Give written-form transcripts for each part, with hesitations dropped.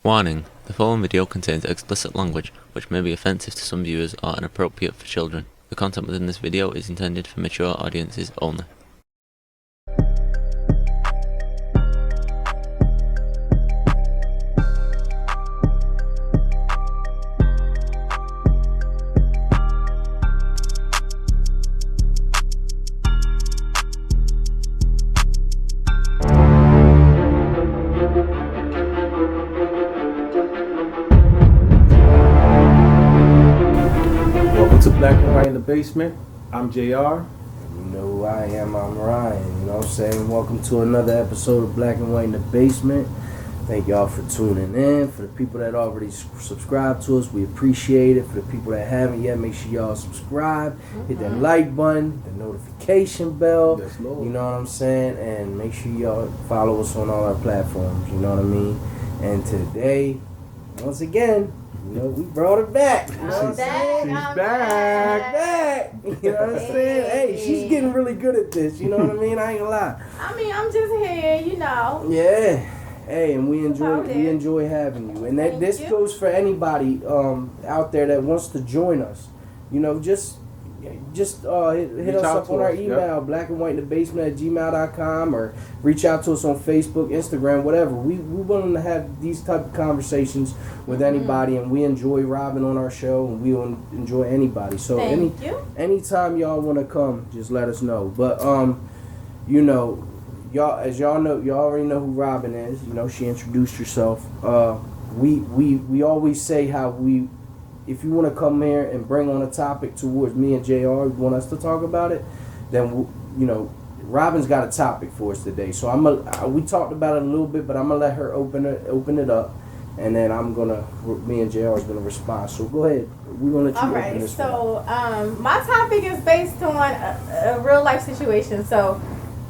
Warning: the following video contains explicit language which may be offensive to some viewers or inappropriate for children. The content within this video is intended for mature audiences only. Welcome to Black and White in the Basement. I'm JR. You know who I am, I'm Ryan. You know what I'm saying? Welcome to another episode of Black and White in the Basement. Thank y'all for tuning in. For the people that already subscribed to us, we appreciate it. For the people that haven't yet, make sure y'all subscribe. Hit that like button, the notification bell. Yes, Lord. You know what I'm saying? And make sure y'all follow us on all our platforms. You know what I mean? And today, once again, you know, we brought her back. You know what I'm saying? She's back. You know what I'm saying? Hey, she's getting really good at this. You know what I mean? I ain't gonna lie. I mean, I'm just here, you know. Yeah. Hey, and we About it. enjoy having you. And Thank this you. goes for anybody out there that wants to join us. You know, just hit Reach us out up to on our us, email, yep. blackandwhiteinthebasement@gmail.com, or reach out to us on Facebook, Instagram, whatever. We willing to have these type of conversations with anybody, and we enjoy Robin on our show, and we enjoy anybody. So Thank you. anytime y'all want to come, just let us know. But you know, y'all know, y'all already know who Robin is. You know, she introduced herself. We always say how if you want to come here and bring on a topic towards me and JR, you want us to talk about it, then you know, Robin's got a topic for us today. So we talked about it a little bit, but I'm gonna let her open it up, and then me and JR is gonna respond. So go ahead. We're gonna let you All open right. this So, my topic is based on a real life situation. So,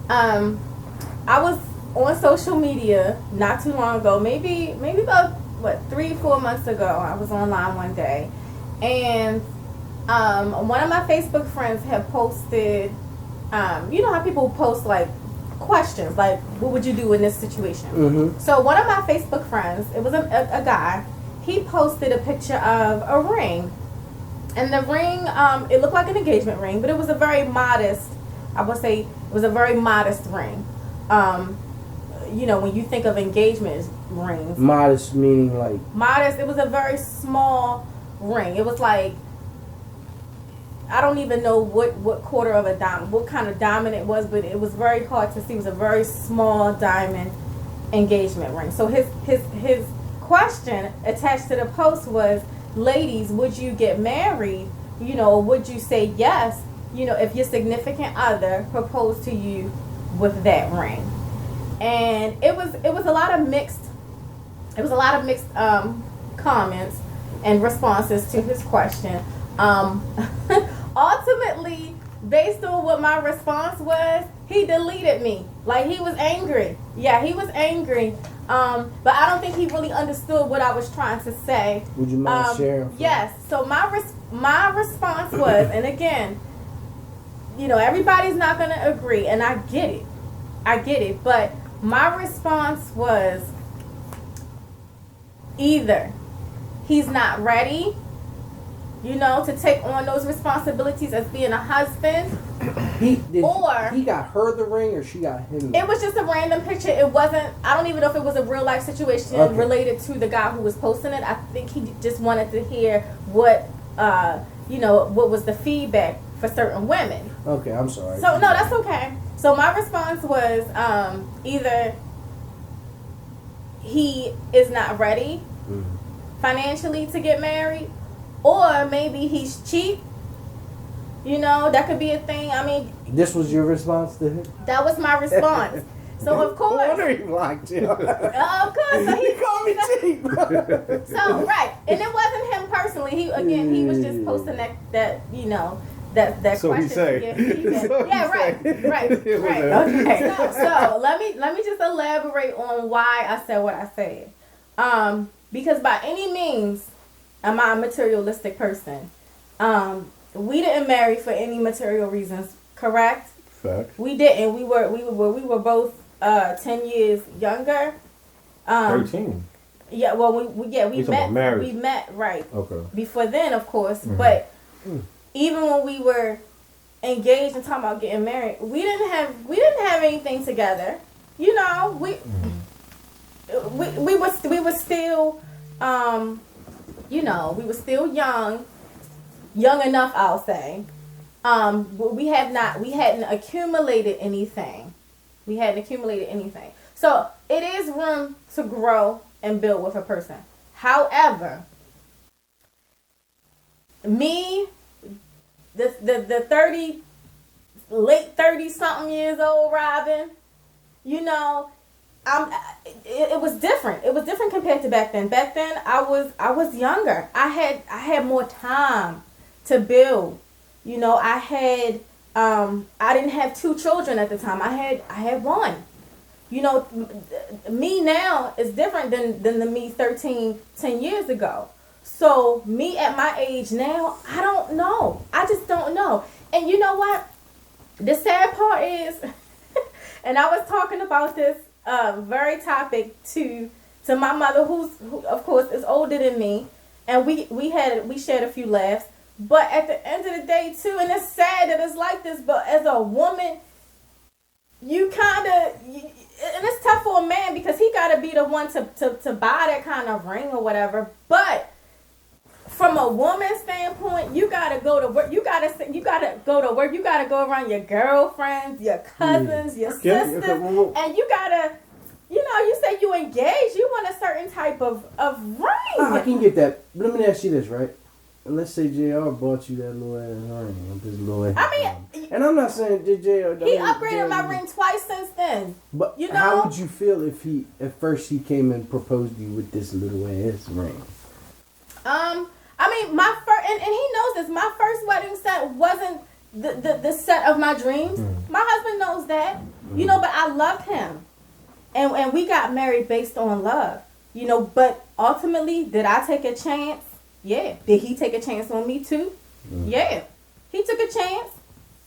I was on social media not too long ago, maybe about 3-4 months ago. I was online one day, and one of my Facebook friends had posted. You know how people post like questions, like what would you do in this situation? Mm-hmm. So one of my Facebook friends, it was a guy. He posted a picture of a ring, and the ring, it looked like an engagement ring, but it was a very modest. I would say it was a very modest ring. You know, when you think of engagement rings, Modest meaning like modest. It was a very small ring. It was like, I don't even know what quarter of a diamond, what kind of diamond it was, but it was very hard to see. It was a very small diamond engagement ring. So his question attached to the post was, ladies, would you get married? You know, would you say yes? You know, if your significant other proposed to you with that ring. And it was a lot of mixed comments and responses to his question. Ultimately, based on what my response was, he deleted me. Like, he was angry. Yeah, he was angry. But I don't think he really understood what I was trying to say. Would you mind sharing? Yes. So my response was, and again, you know, everybody's not going to agree, and I get it, but my response was either he's not ready, you know, to take on those responsibilities as being a husband. He Or- got her the ring, or she got him the It was just a random picture. It wasn't, I don't even know if it was a real life situation Okay. related to the guy who was posting it. I think he just wanted to hear what, you know, what was the feedback for certain women. Okay, I'm sorry. So, no, that's okay. So my response was either he is not ready financially to get married, or maybe he's cheap. You know, that could be a thing. I mean, This was your response to him? that was my response. So of No course, wonder he liked you. of course, so He called me cheap. So right, and it wasn't him personally. He was just posting that you know that So he question. say. to get feedback. So he Yeah, right. It was a- Okay. So let me just elaborate on why I said what I said. Because by any means, am I a materialistic person? We didn't marry for any material reasons, correct? Fact. We didn't. We were both 10 years younger. 13. Yeah, well, we You talking met. about marriage? We met right Okay. before then, of course. But even when we were engaged and talking about getting married, we didn't have anything together. You know, we were still, you know, we were still young enough, I'll say. We hadn't accumulated anything. We hadn't accumulated anything. So it is room to grow and build with a person. However, me, the 30, late 30 something years old Robin, you know, it was different. It was different compared to back then. Back then I was younger. I had more time to build. You know, I didn't have 2 children at the time. I had 1. You know, me now is different than the me 10 years ago. So me at my age now, I don't know. I just don't know. And you know what? The sad part is, and I was talking about this very topic to my mother, who of course is older than me, and we shared a few laughs. But at the end of the day, too, and it's sad that it's like this, but as a woman, you kind of, and it's tough for a man because he got to be the one to buy that kind of ring or whatever. But from a woman's standpoint, you got to go to work. You got to go to work. You got to go around your girlfriends, your cousins, your sisters, and you got to, you know, you say you engaged, you want a certain type of ring. I can get that. Let me ask you this, right? Let's say JR bought you that little ass ring with this little ass. I mean, and I'm not saying JR. He upgraded my ring twice since then. But you know, how would you feel if he at first he came and proposed to you with this little ass ring? I mean, my first, and he knows this. My first wedding set wasn't the set of my dreams. My husband knows that, you know. But I loved him, and we got married based on love, you know. But ultimately, did I take a chance? Yeah. Did he take a chance on me too? Yeah. He took a chance.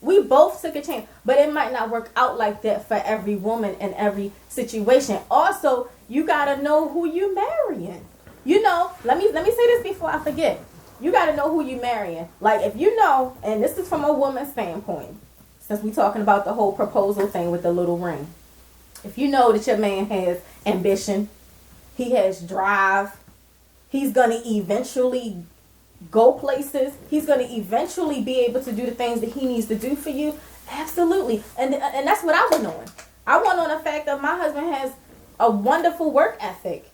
We both took a chance. But it might not work out like that for every woman in every situation. Also, you gotta know who you marrying. You know, let me say this before I forget. You gotta know who you marrying. Like if you know, and this is from a woman's standpoint, since we talking about the whole proposal thing with the little ring. If you know that your man has ambition, he has drive, he's going to eventually go places. He's going to eventually be able to do the things that he needs to do for you. Absolutely. And that's what I went on. I went on the fact that my husband has a wonderful work ethic.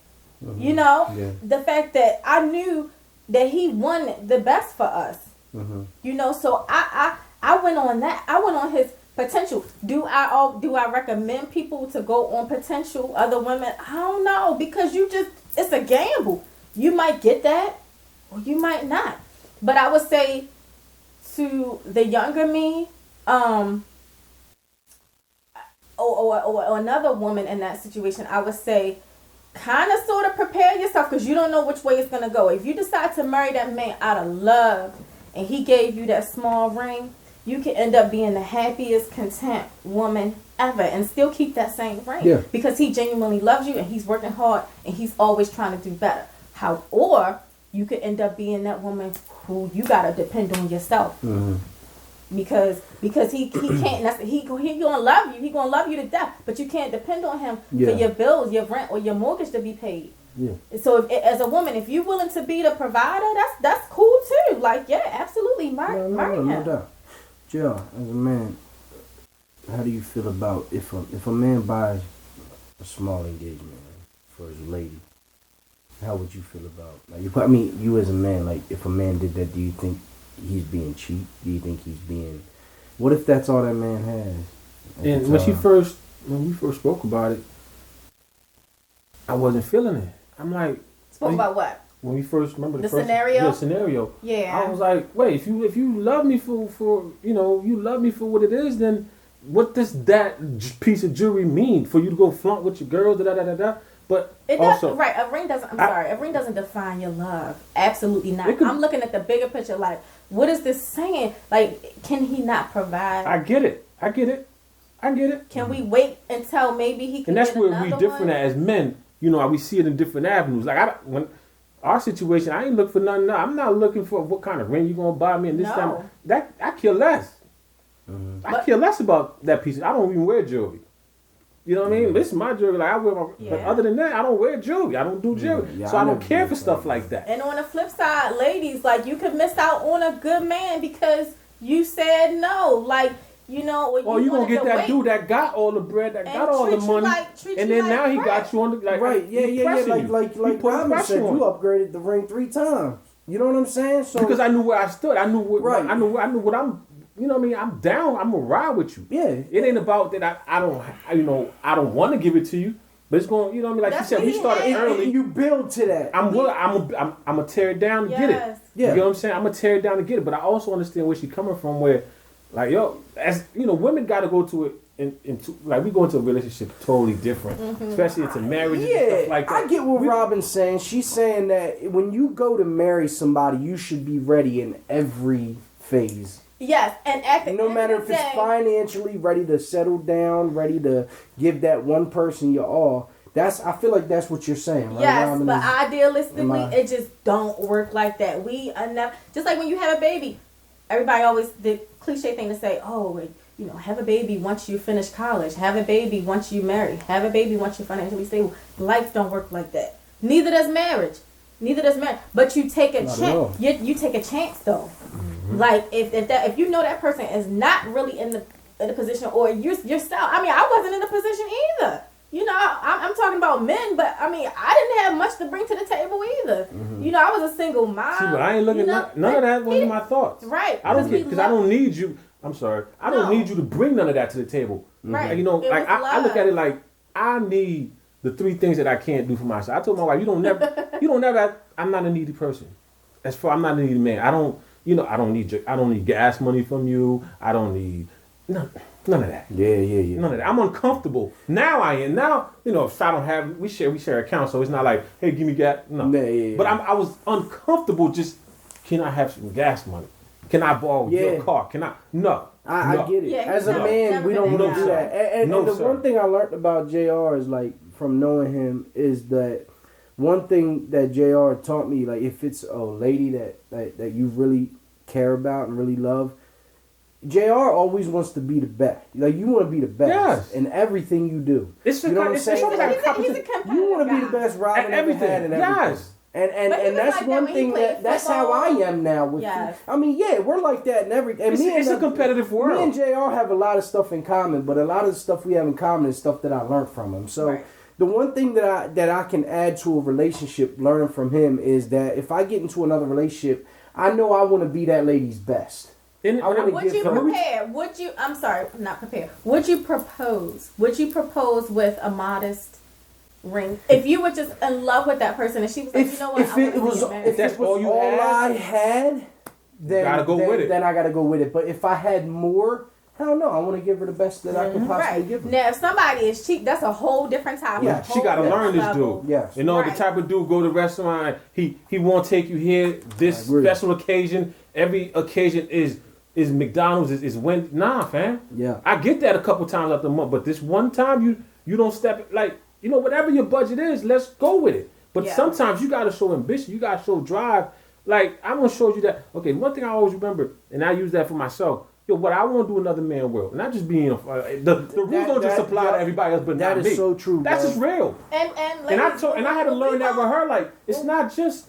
You know, the fact that I knew that he wanted the best for us. You know, so I went on that. I went on his potential. Do I recommend people to go on potential other women? I don't know, because it's a gamble. You might get that, or you might not. But I would say to the younger me, or another woman in that situation, I would say, kind of sort of prepare yourself, because you don't know which way it's going to go. If you decide to marry that man out of love, and he gave you that small ring, you can end up being the happiest, content woman ever and still keep that same ring. Yeah. Because he genuinely loves you, and he's working hard, and he's always trying to do better. Or you could end up being that woman who you gotta depend on yourself, because he can't. He gonna love you. He gonna love you to death, but you can't depend on him for your bills, your rent, or your mortgage to be paid. Yeah. So as a woman, if you're willing to be the provider, that's cool too. Like, yeah, absolutely, marry him. No doubt. Jill, as a man, how do you feel about if a man buys a small engagement ring for his lady? How would you feel about, like, I mean, you as a man, like, if a man did that, do you think he's being cheap? Do you think he's being, what if that's all that man has? And when we first spoke about it, I wasn't feeling it. I'm like, spoke about what? When we first remember the scenario. The scenario. Yeah. I was like, wait, if you love me for you know, you love me for what it is, then what does that piece of jewelry mean for you to go flaunt with your girls? But it also, does, right? A ring doesn't define your love. Absolutely not. I'm looking at the bigger picture. Like, what is this saying? Like, can he not provide? I get it. Can we wait until maybe he can? And that's get where we different one? as men. we see it in different avenues. Like when our situation, I ain't look for nothing. I'm not looking for what kind of ring you gonna buy me and this time. That I care less. I care less about that piece. I don't even wear jewelry. You know what I mean? This is my jewelry. Like I wear my, but other than that, I don't wear jewelry. I don't do jewelry, so I don't care for stuff like that. And on the flip side, ladies, like you could miss out on a good man because you said no. Like or you gonna get that dude that got all the bread, that got all the money, and then now he got you on the like right. Like Robin said, you upgraded the ring 3 times. You know what I'm saying? So because I knew where I stood. I knew what I knew what I'm. You know what I mean? I'm down. I'm gonna ride with you. Yeah. It ain't about that. I don't want to give it to you, but it's going. You know what I mean? Like you said, we started early. You build to that. I'm gonna tear it down to get it. Yeah. You know what I'm saying? I'm gonna tear it down to get it. But I also understand where she's coming from. Where, like, as women got to go to it. Like we go into a relationship totally different, especially into marriage and stuff like that. I get what Robin's saying. She's saying that when you go to marry somebody, you should be ready in every phase. Yes, and no matter if it's financially ready to settle down, ready to give that one person your all. I feel like that's what you're saying, right? Yes, Robin? but idealistically, it just don't work like that. We are never just like when you have a baby. Everybody always the cliche thing to say, have a baby once you finish college, have a baby once you marry, have a baby once you're financially stable. Life don't work like that. Neither does marriage. But you take a chance. You take a chance though. Like if you know that person is not really in the position, or yourself. I mean, I wasn't in the position either. I'm talking about men, but I mean, I didn't have much to bring to the table either. I was a single mom. See, but I ain't looking none of that was in my thoughts. Right. I don't care because I don't need you. I'm sorry. I don't need you to bring none of that to the table. Right. Like, I look at it like I need the 3 things that I can't do for myself. I told my wife, you don't never. I'm not a needy person. I'm not a needy man. I don't need gas money from you. I don't need none of that. Yeah. None of that. I'm uncomfortable. Now I am. Now, if I don't have, we share accounts, so it's not like, hey, give me gas. No. Yeah. But I was uncomfortable just, can I have some gas money? Can I borrow your car? Can I? No. I get it. Yeah, as a man, we don't want to do that. And the one thing I learned about JR is like, from knowing him, is that one thing that JR taught me, like if it's a lady that you really care about and really love, JR always wants to be the best. Like you want to be the best in everything you do. You know what I'm saying? You want to be the best Robin ever had in everything. Yes. And that's like one thing that's how I am now with you. I mean, we're like that in everything. It's a competitive world. Me and JR have a lot of stuff in common, but a lot of the stuff we have in common is stuff that I learned from him. So the one thing that I can add to a relationship learning from him is that if I get into another relationship, I know I want to be that lady's best. Would you I'm sorry, not prepare. Would you propose? Would you propose with a modest ring? If you were just in love with that person and she was like, you know what, if that's all I had, then I gotta go with it. But if I had more, hell no, I want to give her the best that I can possibly give her. Now, if somebody is cheap, that's a whole different topic. Yeah, she got to learn this dude. Yes. The type of dude go to the restaurant, he won't take you here, this special occasion, every occasion is McDonald's, is when, nah, fam. Yeah. I get that a couple times out the month, but this one time you don't step, like, whatever your budget is, let's go with it. But sometimes you got to show ambition, you got to show drive. Like, I'm going to show you that, okay, one thing I always remember, and I use that for myself, what I want to do another man will. Not just being the rules don't just apply to everybody else, but that not me. Is so true. That's just real. And I had to learn that with her. Like, it's not just.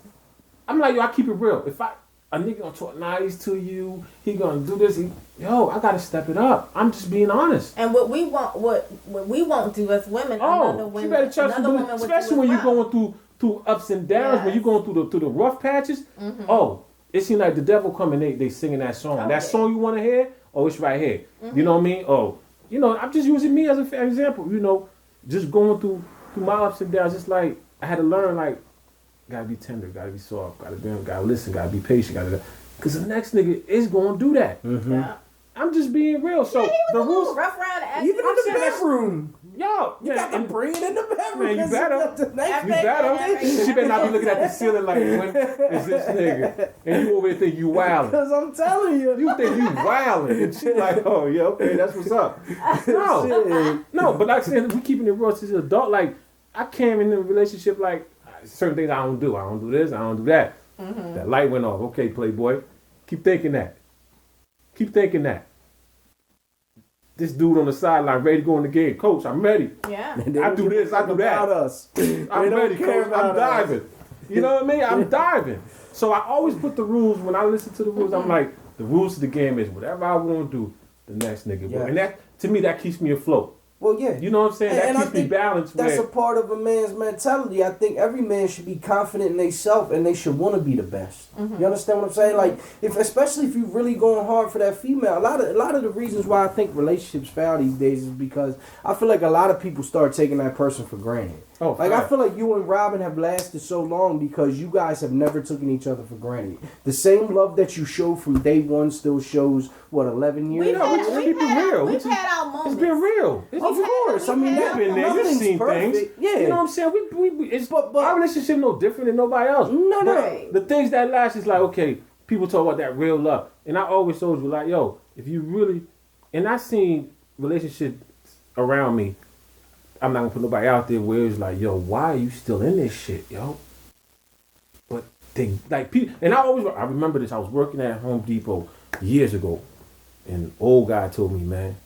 I'm like, I keep it real. If a nigga gonna talk nice to you, he gonna do this. I gotta step it up. I'm just being honest. And what we won't do as women. You better trust me, especially when you're going through ups and downs. When you're going through the rough patches. It seems like the devil come and they singing that song. Okay. That song you want to hear? Oh, it's right here. You know what I mean? I'm just using me as an example. Just going through my ups and downs. It's like I had to learn, like, gotta be tender, gotta be soft, gotta listen, gotta be patient, because the next nigga is gonna do that. Yeah. I'm just being real. So the rules, rough around the edges. Even in the bedroom. Yo, you got the brain in the bedroom. Man, you better. She better not be looking at the ceiling like, when is this nigga? And you over there think you wildin'. Because I'm telling you. You think you wildin'. And she like, oh, yeah, okay, that's what's up. No, but like I said, we keeping it real. She's an adult. Like, I came in a relationship like certain things I don't do. I don't do this. I don't do that. Mm-hmm. That light went off. Okay, Playboy. Keep thinking that. Keep thinking that. This dude on the sideline ready to go in the game. Coach, I'm ready. Yeah. I do this. I do that. Us. I'm ready, Coach. I'm diving. You know what I mean? I'm diving. So I always put the rules. When I listen to the rules, I'm like, the rules of the game is whatever I want to do, the next nigga will. And that, to me, that keeps me afloat. Well, yeah. You know what I'm saying? That keeps me balanced. That's a part of a man's mentality. I think every man should be confident in themselves and they should want to be the best. Mm-hmm. You understand what I'm saying? Like, especially if you're really going hard for that female. A lot of the reasons why I think relationships fail these days is because I feel like a lot of people start taking that person for granted. Oh, like, I feel like you and Robin have lasted so long because you guys have never taken each other for granted. The same love that you showed from day one still shows, 11 years? We've had our moments. It's been real. Of course. I mean, you've been there. You've seen things. Yeah. You know what I'm saying? But our relationship no different than nobody else. No. The things that last is like, okay, people talk about that real love. And I always told you, like, yo, if you really... And I seen relationships around me. I'm not gonna put nobody out there where it's like, yo, why are you still in this shit, yo? But they like people, and I remember this. I was working at Home Depot years ago, and an old guy told me, man,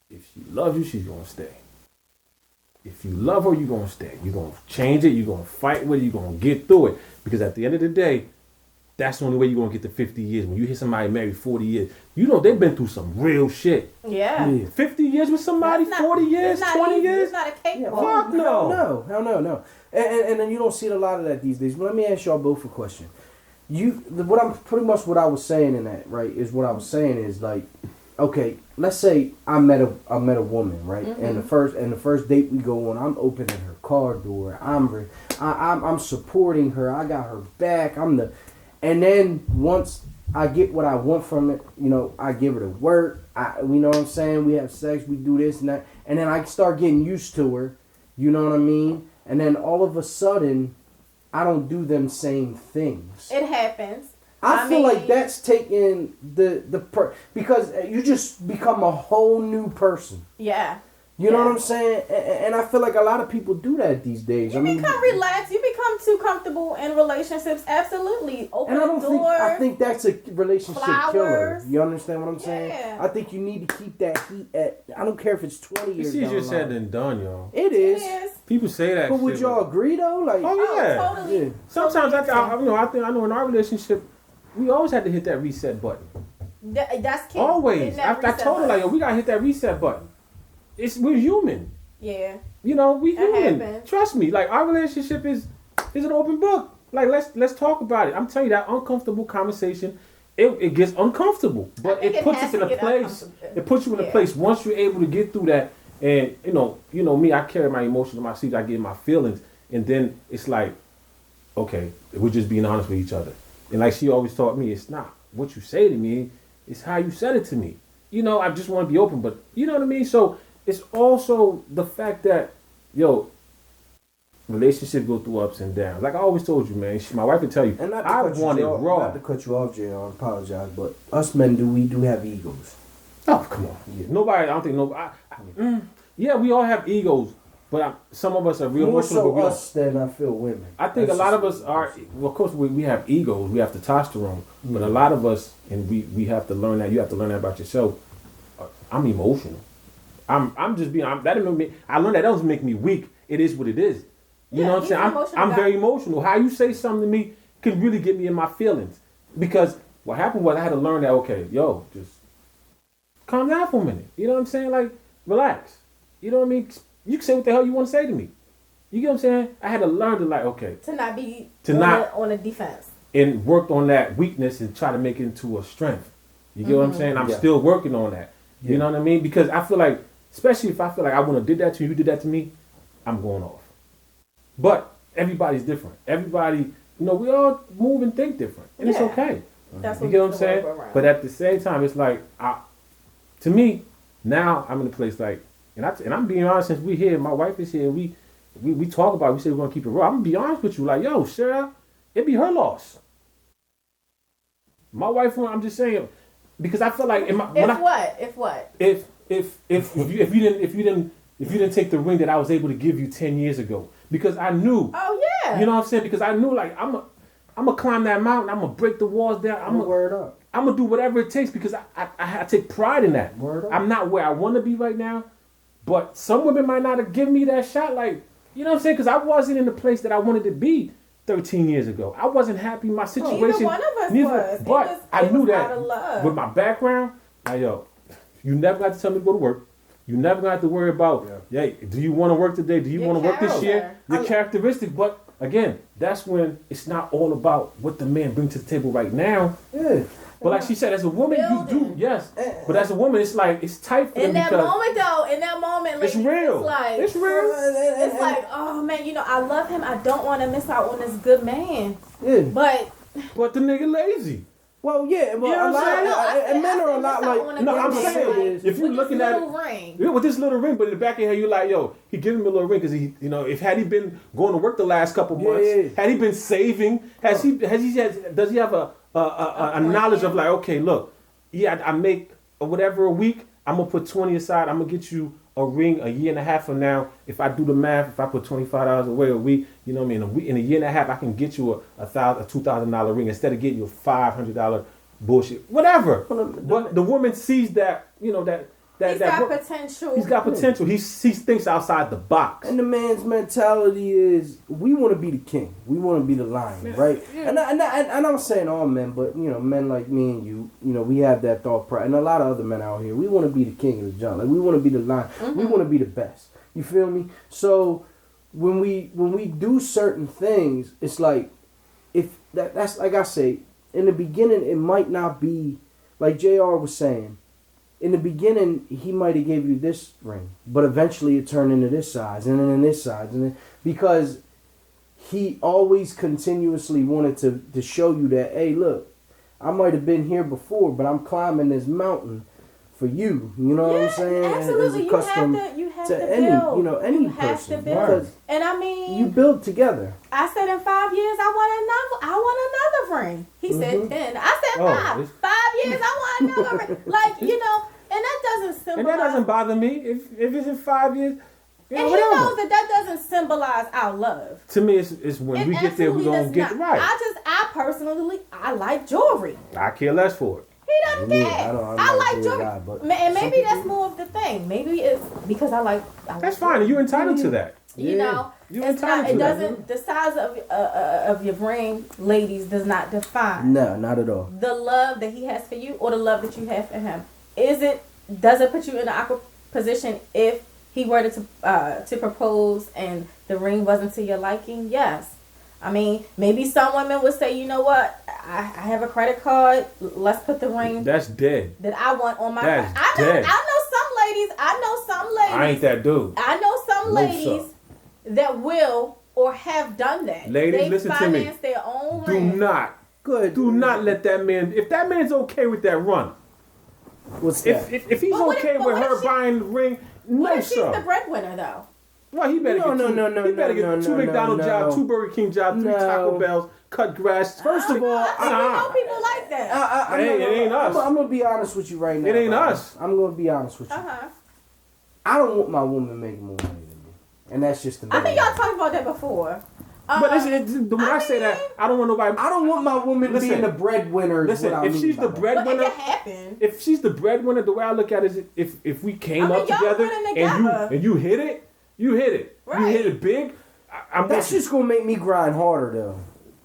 if she loves you, she's gonna stay. If you love her, you're gonna stay. You're gonna change it. You're gonna fight with it. You're gonna get through it. Because at the end of the day, that's the only way you're gonna get to 50 years. When you hear somebody married 40 years, you know they've been through some real shit. Yeah. 50 years with somebody, 40 years, 20 years? It's not a cakewalk. Fuck no. Hell no. And then you don't see a lot of that these days. But let me ask y'all both a question. What I was saying in that, right, is what I was saying is like, okay, let's say I met a woman, right? Mm-hmm. And the first date we go on, I'm opening her car door. I'm supporting her. I got her back. And then once I get what I want from it, you know, I give her to work. You know what I'm saying? We have sex, we do this and that. And then I start getting used to her. You know what I mean? And then all of a sudden, I don't do them same things. It happens. I feel like that's taking because you just become a whole new person. Yeah. You know what I'm saying? And I feel like a lot of people do that these days. You become relaxed. You become too comfortable in relationships. Absolutely. Open the door. I think that's a relationship killer. You understand what I'm saying? Yeah. I think you need to keep that heat at, I don't care if it's 20 years It's easier said than done, y'all. It is. People say that But would y'all agree, though? Like, oh, yeah. Totally. Yeah. Sometimes I know in our relationship, we always had to hit that reset button. That's key. Always. I told her, like, yo, we got to hit that reset button. We're human. Yeah. You know, we human. Happens. Trust me. Like, our relationship is an open book. Like, let's talk about it. I'm telling you, that uncomfortable conversation, it gets uncomfortable. But it puts us in a place. It puts you in a place once you're able to get through that. And you know me, I carry my emotions in my sleeve. I get my feelings, and then it's like, okay, we're just being honest with each other. And like she always taught me, it's not what you say to me, it's how you said it to me. You know, I just want to be open, but you know what I mean? So it's also the fact that, relationships go through ups and downs. Like I always told you, man, my wife would tell you, I want it raw. Not to cut you off, Jay, I apologize, but us men, we do have egos. Oh, come on. Yeah. Nobody, I don't think nobody. Yeah, we all have egos, but some of us are real more emotional. So us than I feel women. I think a lot of us are. Well, of course, we have egos. We have testosterone, but a lot of us, and we have to learn that. You have to learn that about yourself. I'm emotional. I'm just being. That didn't make me. I learned that doesn't make me weak. It is what it is. You know what I'm saying? I'm very emotional. How you say something to me can really get me in my feelings. Because what happened was I had to learn that. Okay, just calm down for a minute. You know what I'm saying? Like relax. You know what I mean? You can say what the hell you want to say to me. You get what I'm saying? I had to learn to not be on a defense. And work on that weakness and try to make it into a strength. You get what I'm saying? I'm still working on that. Yeah. You know what I mean? Because I feel like, especially if I feel like I wouldn't have did that to you, you did that to me, I'm going off. But everybody's different. Everybody, we all move and think different. And it's okay. That's you get what I'm saying? But at the same time, it's like, to me, now I'm in a place like, and I'm being honest, since we here, my wife is here, we talk about it, we say we're going to keep it real. I'm going to be honest with you, like, Sarah, it'd be her loss. My wife, I'm just saying, because I feel like... If you didn't if you didn't take the ring that I was able to give you 10 years ago. Because I knew. Oh, yeah. You know what I'm saying? Because I knew, like, I'm going to climb that mountain. I'm going to break the walls down. I'm going to do whatever it takes because I take pride in that. Word up. I'm not where I want to be right now. But some women might not have given me that shot. Like, you know what I'm saying? Because I wasn't in the place that I wanted to be 13 years ago. I wasn't happy in my situation. Neither one of us was. But I knew out of love. that with my background, like, yo, you never got to tell me to go to work. You never got to worry about, hey, do you want to work today? Do you want to work this year? Your characteristic. But again, that's when it's not all about what the man brings to the table right now. Yeah. But like she said, as a woman, you do, yes. But as a woman, it's like, it's tight for them in that moment, like, it's real. It's real. It's like, oh man, you know, I love him. I don't want to miss out on this good man. Yeah. But the nigga lazy. Well, yeah, well, you know what I'm saying? And men are a lot like. No, I'm saying if you're looking at it with this little ring, but in the back of your head, you're like, yo, he giving me a little ring because he, you know, if he been going to work the last couple months, had he been saving, does he have a knowledge of like, okay, look, I make whatever a week, I'm gonna put 20 aside, I'm gonna get you a ring a year and a half from now. If I do the math, if I put $25 away a week, you know what I mean? In a year and a half, I can get you a $2,000 ring instead of getting you a $500 bullshit, whatever. But the woman sees that, you know, that he's got potential. He's got potential. He thinks outside the box. And the man's mentality is, we want to be the king. We want to be the lion, right? Yeah. And I'm saying all men, but, you know, men like me and you know, we have that thought pride. And a lot of other men out here, we want to be the king of the jungle. Like, we want to be the lion. Mm-hmm. We want to be the best. You feel me? So when we do certain things, it's like, if that's like I say, in the beginning, it might not be, like JR was saying, in the beginning, he might have gave you this ring, but eventually it turned into this size, and then this size, and then, because he always continuously wanted to show you that, hey, look, I might have been here before, but I'm climbing this mountain for you. You know what I'm saying? Absolutely, you have to any, build. You know, any you person. Have to build. And I mean, you build together. I said in 5 years I want another ring. He said 10. I said 5. 5 years I want another ring. Like, you know, and that doesn't symbolize. And that doesn't bother me if it's in 5 years. You know, and whatever. he knows that doesn't symbolize our love. To me, it's when we get there, we're going to get it right. I personally like jewelry. I care less for it. He doesn't care. I like jewelry. And maybe that's more of the thing. Maybe it's because I like that's fine. Jewelry. You're entitled to that. You know, it's not, it doesn't. The size of your ring, ladies, does not define. No, not at all. The love that he has for you, or the love that you have for him. Does it put you in an awkward position if he were to propose and the ring wasn't to your liking? Yes. I mean, maybe some women would say, you know what? I have a credit card. Let's put the ring. That's dead. That I want on my. That's dead. I know some ladies. I ain't that dude. I know some ladies that will or have done that. Ladies, listen to me. Their own ring. Do not let that man. If that man's okay with that, run. What's that? If he's okay with her buying the ring, what if she's the breadwinner though? Well, he better get two McDonald's jobs, 2 Burger King jobs, 3 Taco Bells, cut grass. First of all, I know people like that. It ain't us. I'm gonna be honest with you right now. It ain't us. I'm gonna be honest with you. I don't want my woman making more money than me, and that's just the. I think y'all talked about that before. But when I say that, I don't want nobody. I don't want my woman being the breadwinner. Listen, if she's the breadwinner, it can happen. If she's the breadwinner, the way I look at it is, if we came up together and you hit it, you hit it. Right. You hit it big. That's just gonna make me grind harder,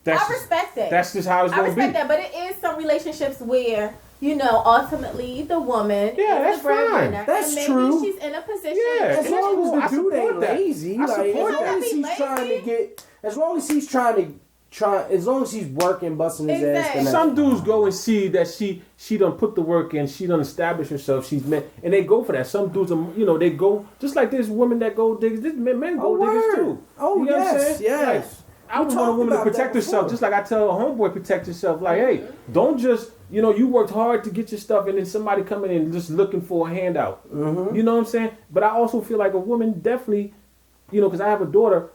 though. I respect that. That's just how it's gonna be. I respect that, but it is some relationships where, you know, ultimately the woman is the breadwinner. That's and true. Maybe she's in a position. Yeah, as long as the dude ain't lazy, as long as he's working, busting his ass. Some dudes go and see that she done put the work in, she done established herself, she's met, and they go for that. Some dudes, they go just like this women that go diggers. This men go diggers too. Oh, you know yes, what I'm saying? yes. Like, I would want a woman to protect herself, just like I tell a homeboy protect yourself. Like, hey, don't just, you worked hard to get your stuff, and then somebody coming in just looking for a handout. Mm-hmm. You know what I'm saying? But I also feel like a woman definitely, because I have a daughter,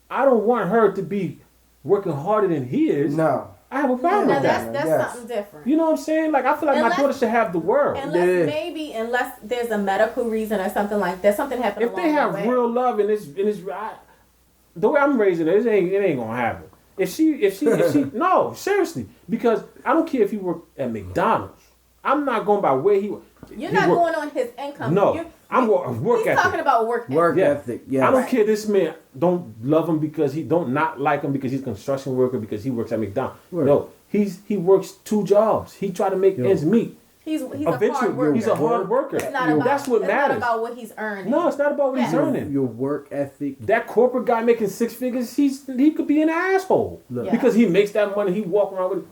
I don't want her to be working harder than he is. No. I have a problem Now with that. that's something different. You know what I'm saying? Like I feel like my daughter should have the world. Unless there's a medical reason or something like that, something happened. If they have real love and it's the way I'm raising it ain't gonna happen. If she no, seriously, because I don't care if he worked at McDonald's. I'm not going by where he worked. You're not going on his income. No, I'm going work ethic. He's talking about work ethic. Yeah. I don't care. This man don't love him because he don't not like him because he's a construction worker because he works at McDonald's. Right. No, he works 2 jobs. He try to make ends meet. He's a hard worker. He's a hard worker. That's what matters. It's not about what he's earning. No, it's not about what he's earning. Your work ethic. That corporate guy making 6 figures, he could be an asshole because he makes that money. He walk around with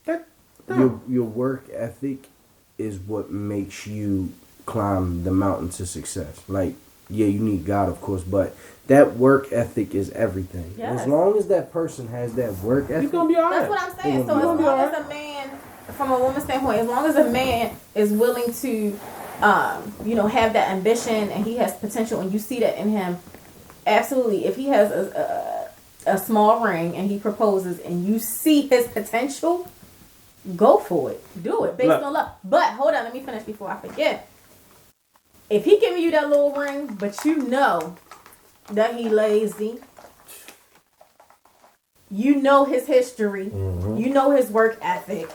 that. No. Your work ethic is what makes you climb the mountain to success. Like, yeah, you need God, of course, but that work ethic is everything. Yes. As long as that person has that work ethic, he's gonna be all right. That's what I'm saying. So as long as a man, from a woman's standpoint, as long as a man is willing to, have that ambition and he has potential and you see that in him, absolutely. If he has a small ring and he proposes and you see his potential, go for it. Do it based on love. But hold on, let me finish before I forget. If he giving you that little ring, but you know that he lazy, you know his history, you know his work ethic,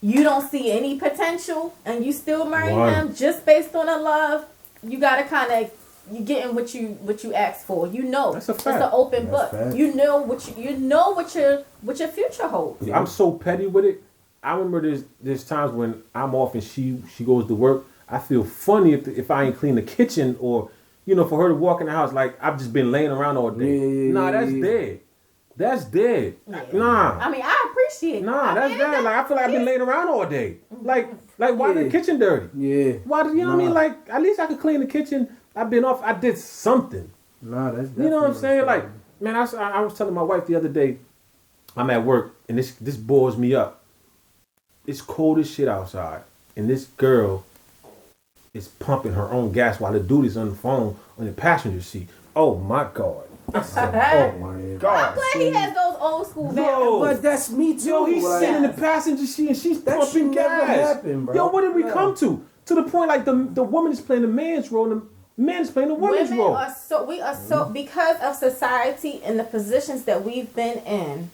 you don't see any potential, and you still marry him just based on the love, you gotta kind of you getting what you asked for. You know, that's a fact. It's an open book. You know what your future holds. I'm so petty with it. I remember there's times when I'm off and she goes to work. I feel funny if I ain't clean the kitchen or, for her to walk in the house like I've just been laying around all day. That's dead. That's dead. Yeah. Nah. I mean, I appreciate. That's dead. Like I feel like I've been laying around all day. Like why the kitchen dirty? Yeah. Why do you know what I mean? Like at least I could clean the kitchen. I've been off. I did something. Nah, that's you know what I'm saying? Like, man, I was telling my wife the other day. I'm at work and this bores me up. It's cold as shit outside, and this girl is pumping her own gas while the dude is on the phone on the passenger seat. Oh my God. I said, oh my God. I'm glad he has those old school values. But that's me too. Yo, he's sitting in the passenger seat and she's pumping gas. Happen, bro. Yo, what did we come to? To the point like the woman is playing the man's role and the man is playing the woman's role. We are so because of society and the positions that we've been in,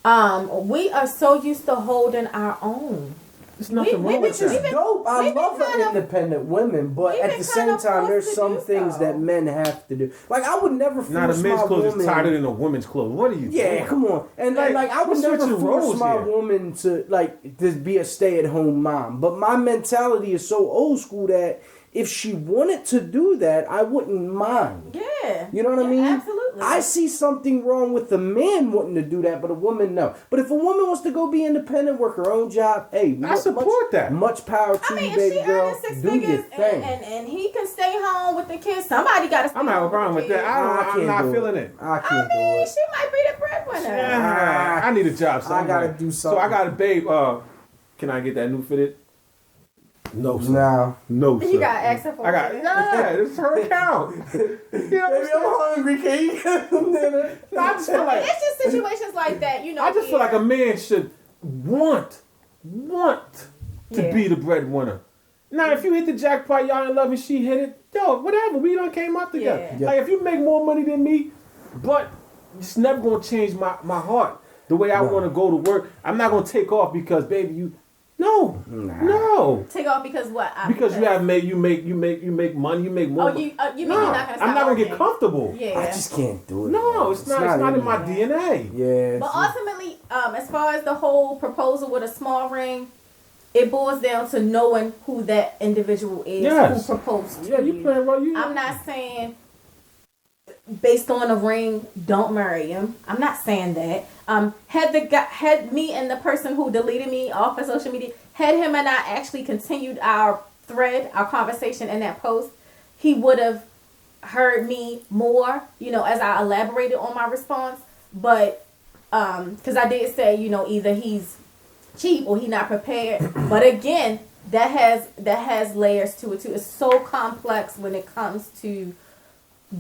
we are so used to holding our own. There's nothing wrong with that. It's dope. I love the independent women, but at the same time, there's some things that men have to do. Like I would never force my woman. Now the men's clothes is tighter than a woman's clothes. What are you? Yeah, come on. And like I would never force my woman to be a stay-at-home mom. But my mentality is so old school that if she wanted to do that, I wouldn't mind. Yeah. You know what I mean? Absolutely. I see something wrong with the man wanting to do that, but a woman, no. But if a woman wants to go be independent, work her own job, hey, I support that. Much power to you, baby girl. If she earning 6 do figures your thing. And he can stay home with the kids, somebody got to stay I'm having a problem with that. I'm not feeling it. I can't do it. She might be the breadwinner. I need a job somewhere. I got to do something. So I got a babe. Can I get that new fitted? No, sir. Nah. No, sir. You got access for it's her account. You know Baby, I'm hungry. Can you get some dinner? I just feel like it's just situations like that, I just feel like a man should want to be the breadwinner. Now, if you hit the jackpot, y'all in love and she hit it, yo, whatever. We done came out together. Yeah. Like if you make more money than me, but it's never gonna change my heart. The way I want to go to work, I'm not gonna take off because, baby, you. No. Take off because what? Because you make money, you make more. Oh, you mean you're not gonna stop I'm not gonna working. get comfortable. Yeah. I just can't do it. No, it's not in my DNA. Yeah. But ultimately, as far as the whole proposal with a small ring, it boils down to knowing who that individual is who proposed to you. Yeah, you playing right. I'm not saying based on a ring, don't marry him. I'm not saying that. Had me and the person who deleted me off of social media, had him and I actually continued our conversation in that post, he would have heard me more, as I elaborated on my response. But because I did say, either he's cheap or he's not prepared. But again, that has layers to it too. It's so complex when it comes to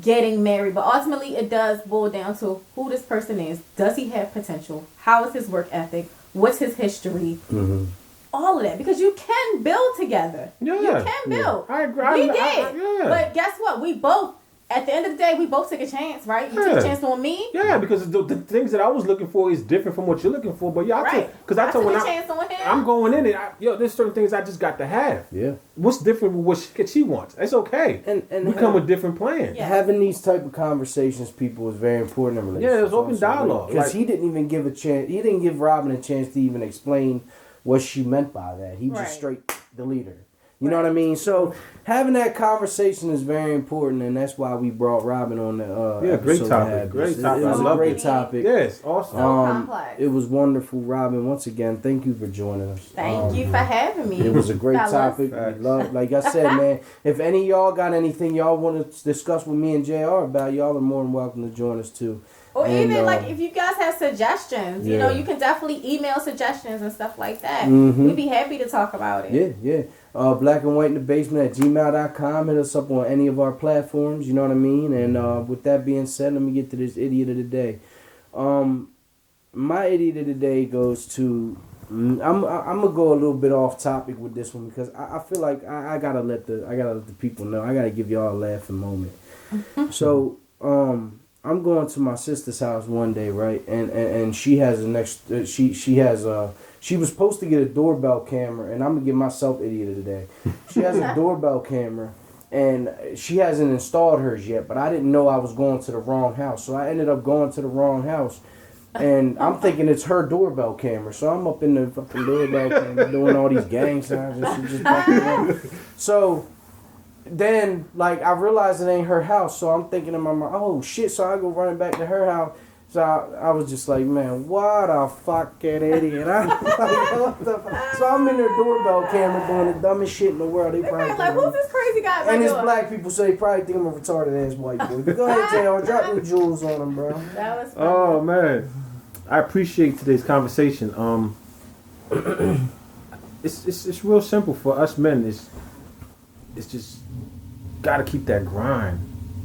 getting married, but ultimately it does boil down to who this person is. Does he have potential? How is his work ethic? What's his history? Mm-hmm. All of that, because you can build together. Yeah, you can build. I agree. We did, but guess what? We both. At the end of the day, we both took a chance, right? You took a chance on me. Yeah, because the things that I was looking for is different from what you're looking for. But yeah, I took a chance on him. I'm going in and there's certain things I just got to have. Yeah. What's different with what she wants? It's okay. And we come with different plans. Yeah. Having these type of conversations, people, is very important in relationships. Yeah, there's open dialogue. Because he didn't even give a chance. He didn't give Robin a chance to even explain what she meant by that. He just straight deleted her. You know what I mean? So having that conversation is very important, and that's why we brought Robin on the great topic. Great topic. It was a great topic. Yes, awesome. So complex. It was wonderful, Robin. Once again, thank you for joining us. Thank you for having me. It was a great topic. We love, like I said, man. If any of y'all got anything y'all want to discuss with me and JR about, y'all are more than welcome to join us too. Or even like if you guys have suggestions, you know, you can definitely email suggestions and stuff like that. Mm-hmm. We'd be happy to talk about it. Yeah. Black and White in the Basement at gmail.com. Hit us up on any of our platforms, you know what I mean? And with that being said, let me get to this idiot of the day. My idiot of the day goes to... I'm gonna go a little bit off topic with this one because I feel like I gotta let the people know. I gotta give y'all a laughing moment. So I'm going to my sister's house one day, right? And she has she was supposed to get a doorbell camera, and I'm gonna give myself idiot of the day. She has a doorbell camera, and she hasn't installed hers yet. But I didn't know I was going to the wrong house, so I ended up going to the wrong house. And I'm thinking it's her doorbell camera, so I'm up in the fucking doorbell camera doing all these gang signs and shit, just so then, like, I realized it ain't her house, so I'm thinking in my mind, oh shit, so I go running back to her house. So I was just like, man, what a fucking idiot. What the fuck? So I'm in their doorbell camera doing the dumbest shit in the world. They probably like, who's this crazy guy? And it's black people, so they probably think I'm a retarded ass white boy. Go ahead, JR, drop them jewels on them, bro. That was funny. Oh, man. I appreciate today's conversation. It's real simple for us men. It's just gotta keep that grind.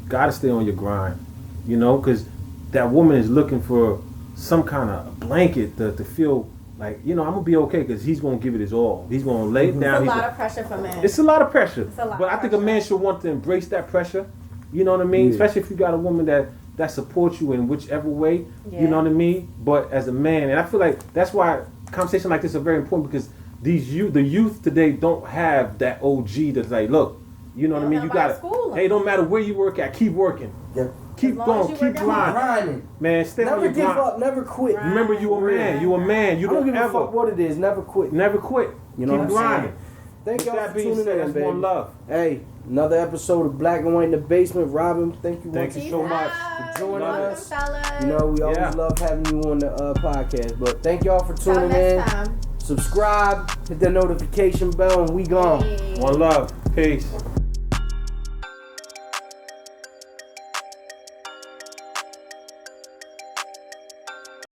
Gotta stay on your grind. You know, because that woman is looking for some kind of blanket to feel like, you know, I'm gonna be okay because he's gonna give it his all. He's gonna lay it down. It's a lot of pressure for men. It's a lot of pressure. But I think a man should want to embrace that pressure. You know what I mean? Yeah. Especially if you got a woman that supports you in whichever way. Yeah. You know what I mean? But as a man, and I feel like that's why conversations like this are very important because the youth today don't have that OG that's like, look, you know what I mean? You gotta, hey, it don't matter where you work at, keep working. Yeah. Keep going, keep grinding. Man, stay on your grind. Never give up, never quit. Remember, you a man. You a man. You don't give ever. a fuck what it is. Never quit. Never quit. You know keep grinding. Thank y'all for tuning in, baby. One love. Hey, another episode of Black and White in the Basement. Robin, thank you so much for joining us. You know, we always love having you on the podcast. But thank y'all for tuning in. Subscribe, hit that notification bell, and we gone. One love. Peace.